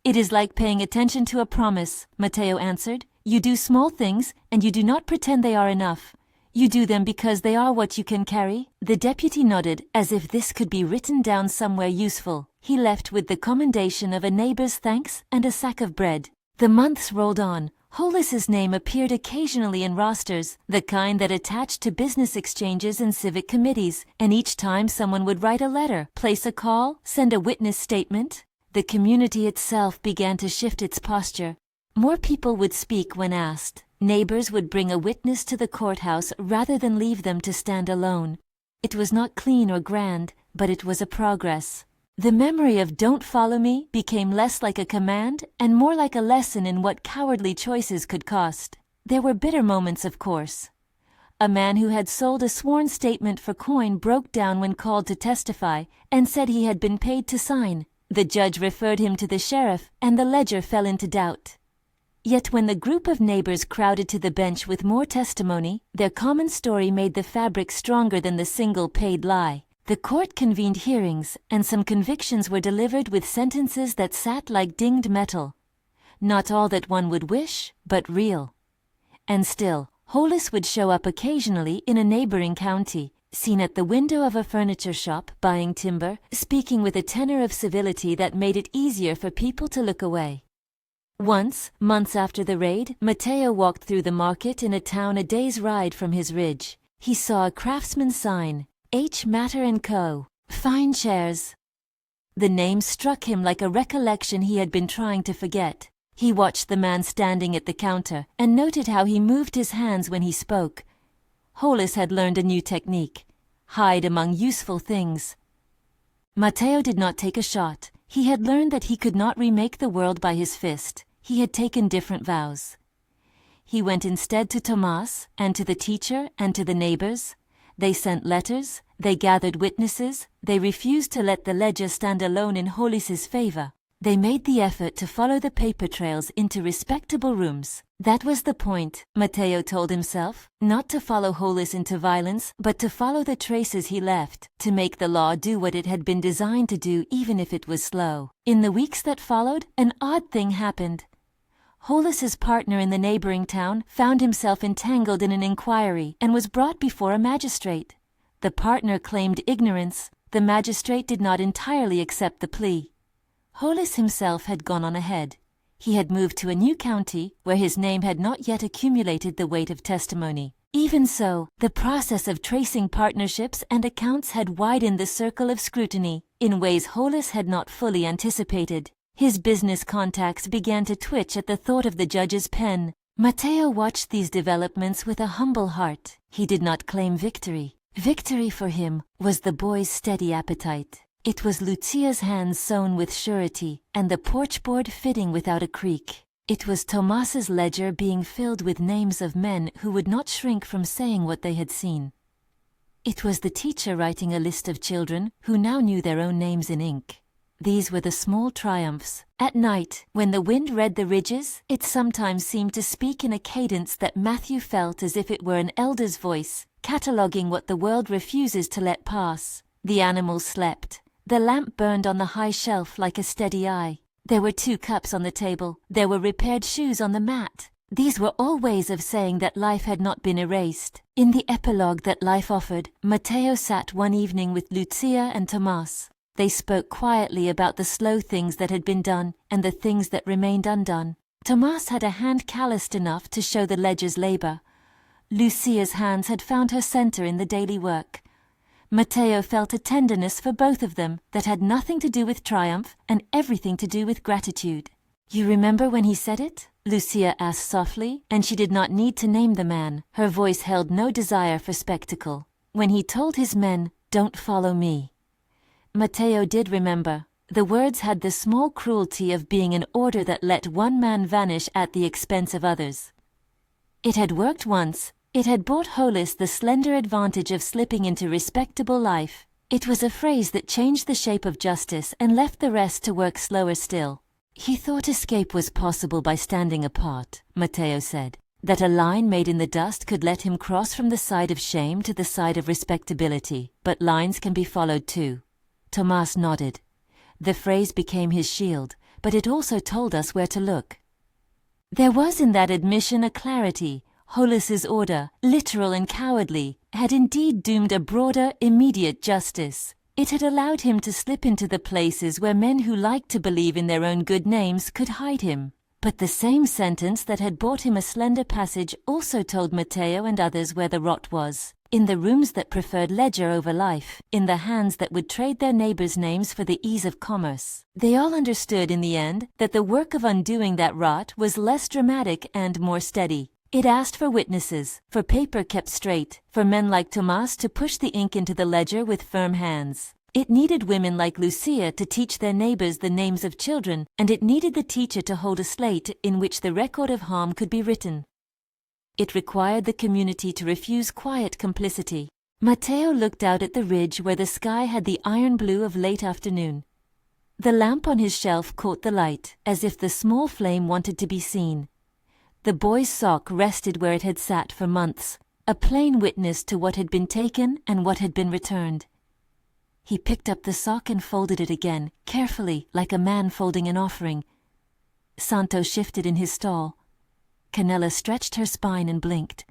"It is like paying attention to a promise," Matteo answered. "You do small things, and you do not pretend they are enough. You do them because they are what you can carry." The deputy nodded, as if this could be written down somewhere useful. He left with the commendation of a neighbor's thanks and a sack of bread. The months rolled on. Holis's name appeared occasionally in rosters, the kind that attached to business exchanges and civic committees, and each time someone would write a letter, place a call, send a witness statement. The community itself began to shift its posture. More people would speak when asked. Neighbors would bring a witness to the courthouse rather than leave them to stand alone. It was not clean or grand, but it was a progress. The memory of "don't follow me" became less like a command and more like a lesson in what cowardly choices could cost. There were bitter moments, of course. A man who had sold a sworn statement for coin broke down when called to testify and said he had been paid to sign. The judge referred him to the sheriff, and the ledger fell into doubt. Yet when the group of neighbors crowded to the bench with more testimony, their common story made the fabric stronger than the single paid lie. The court convened hearings, and some convictions were delivered with sentences that sat like dinged metal. Not all that one would wish, but real. And still, Holis would show up occasionally in a neighboring county, seen at the window of a furniture shop buying timber, speaking with a tenor of civility that made it easier for people to look away. Once, months after the raid, Matteo walked through the market in a town a day's ride from his ridge. He saw a craftsman's sign, H. Matter & Co. Fine chairs. The name struck him like a recollection he had been trying to forget. He watched the man standing at the counter and noted how he moved his hands when he spoke. Holis had learned a new technique: hide among useful things. Matteo did not take a shot. He had learned that he could not remake the world by his fist. He had taken different vows. He went instead to Tomas, and to the teacher, and to the neighbors. They sent letters, they gathered witnesses, they refused to let the ledger stand alone in Holis's favor. They made the effort to follow the paper trails into respectable rooms. That was the point, Matteo told himself, not to follow Hollis into violence, but to follow the traces he left, to make the law do what it had been designed to do even if it was slow. In the weeks that followed, an odd thing happened. Hollis's partner in the neighboring town found himself entangled in an inquiry and was brought before a magistrate. The partner claimed ignorance. The magistrate did not entirely accept the plea. Hollis himself had gone on ahead. He had moved to a new county where his name had not yet accumulated the weight of testimony. Even so, the process of tracing partnerships and accounts had widened the circle of scrutiny in ways Hollis had not fully anticipated. His business contacts began to twitch at the thought of the judge's pen. Matteo watched these developments with a humble heart. He did not claim victory. Victory for him was the boy's steady appetite. It was Lucia's hands sewn with surety, and the porchboard fitting without a creak. It was Tomas's ledger being filled with names of men who would not shrink from saying what they had seen. It was the teacher writing a list of children who now knew their own names in ink. These were the small triumphs. At night, when the wind read the ridges, it sometimes seemed to speak in a cadence that Matthew felt as if it were an elder's voice, cataloguing what the world refuses to let pass. The animals slept. The lamp burned on the high shelf like a steady eye. There were 2 cups on the table. There were repaired shoes on the mat. These were all ways of saying that life had not been erased. In the epilogue that life offered, Matteo sat one evening with Lucia and Tomas. They spoke quietly about the slow things that had been done and the things that remained undone. Tomas had a hand calloused enough to show the ledger's labor. Lucia's hands had found her center in the daily work. Matteo felt a tenderness for both of them that had nothing to do with triumph and everything to do with gratitude. "You remember when he said it?" Lucia asked softly, and she did not need to name the man. Her voice held no desire for spectacle. "When he told his men, 'Don't follow me.'" Matteo did remember. The words had the small cruelty of being an order that let one man vanish at the expense of others. It had worked once. It had brought Hollis the slender advantage of slipping into respectable life. It was a phrase that changed the shape of justice and left the rest to work slower still. "He thought escape was possible by standing apart," Matteo said. "That a line made in the dust could let him cross from the side of shame to the side of respectability. But lines can be followed too." Tomas nodded. The phrase became his shield, but it also told us where to look. There was in that admission a clarity. Hollis's order, literal and cowardly, had indeed doomed a broader, immediate justice. It had allowed him to slip into the places where men who liked to believe in their own good names could hide him. But the same sentence that had bought him a slender passage also told Matteo and others where the rot was. In the rooms that preferred ledger over life, in the hands that would trade their neighbors' names for the ease of commerce. They all understood in the end that the work of undoing that rot was less dramatic and more steady. It asked for witnesses, for paper kept straight, for men like Tomas to push the ink into the ledger with firm hands. It needed women like Lucia to teach their neighbors the names of children, and it needed the teacher to hold a slate in which the record of harm could be written. It required the community to refuse quiet complicity. Matteo looked out at the ridge where the sky had the iron blue of late afternoon. The lamp on his shelf caught the light, as if the small flame wanted to be seen. The boy's sock rested where it had sat for months, a plain witness to what had been taken and what had been returned. He picked up the sock and folded it again, carefully, like a man folding an offering. Santo shifted in his stall. Canella stretched her spine and blinked.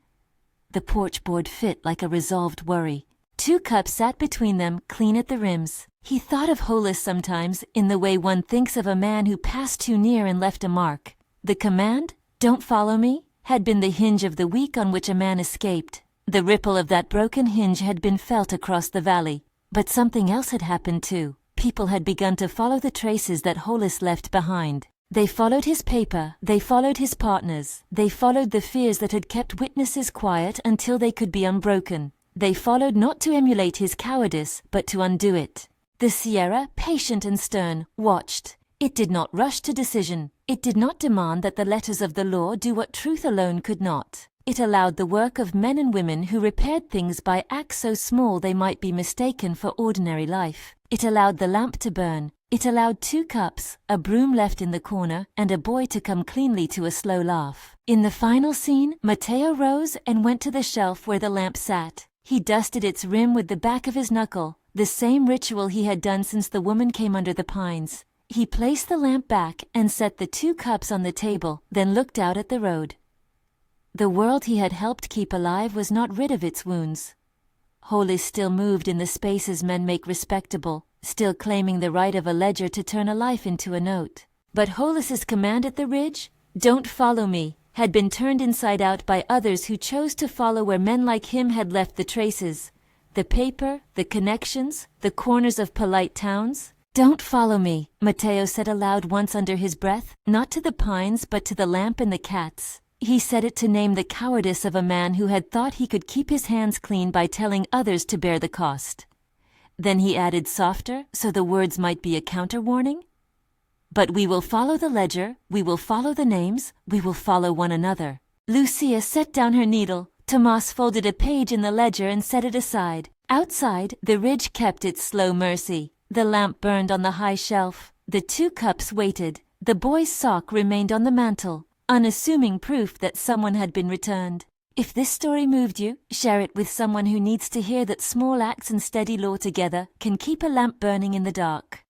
The porchboard fit like a resolved worry. 2 cups sat between them, clean at the rims. He thought of Hollis sometimes in the way one thinks of a man who passed too near and left a mark. The command, "Don't follow me," had been the hinge of the week on which a man escaped. The ripple of that broken hinge had been felt across the valley. But something else had happened too. People had begun to follow the traces that Hollis left behind. They followed his paper, they followed his partners, they followed the fears that had kept witnesses quiet until they could be unbroken. They followed not to emulate his cowardice, but to undo it. The Sierra, patient and stern, watched. It did not rush to decision. It did not demand that the letters of the law do what truth alone could not. It allowed the work of men and women who repaired things by acts so small they might be mistaken for ordinary life. It allowed the lamp to burn. It allowed 2 cups, a broom left in the corner, and a boy to come cleanly to a slow laugh. In the final scene, Matteo rose and went to the shelf where the lamp sat. He dusted its rim with the back of his knuckle, the same ritual he had done since the woman came under the pines. He placed the lamp back and set the 2 cups on the table, then looked out at the road. The world he had helped keep alive was not rid of its wounds. Hollis still moved in the spaces men make respectable, still claiming the right of a ledger to turn a life into a note. But Hollis's command at the ridge, "Don't follow me," had been turned inside out by others who chose to follow where men like him had left the traces. The paper, the connections, the corners of polite towns. "Don't follow me," Matteo said aloud once under his breath, not to the pines but to the lamp and the cats. He said it to name the cowardice of a man who had thought he could keep his hands clean by telling others to bear the cost. Then he added softer, so the words might be a counter-warning. "But we will follow the ledger, we will follow the names, we will follow one another." Lucia set down her needle. Tomas folded a page in the ledger and set it aside. Outside, the ridge kept its slow mercy. The lamp burned on the high shelf. The 2 cups waited. The boy's sock remained on the mantel, unassuming proof that someone had been returned. If this story moved you, share it with someone who needs to hear that small acts and steady law together can keep a lamp burning in the dark.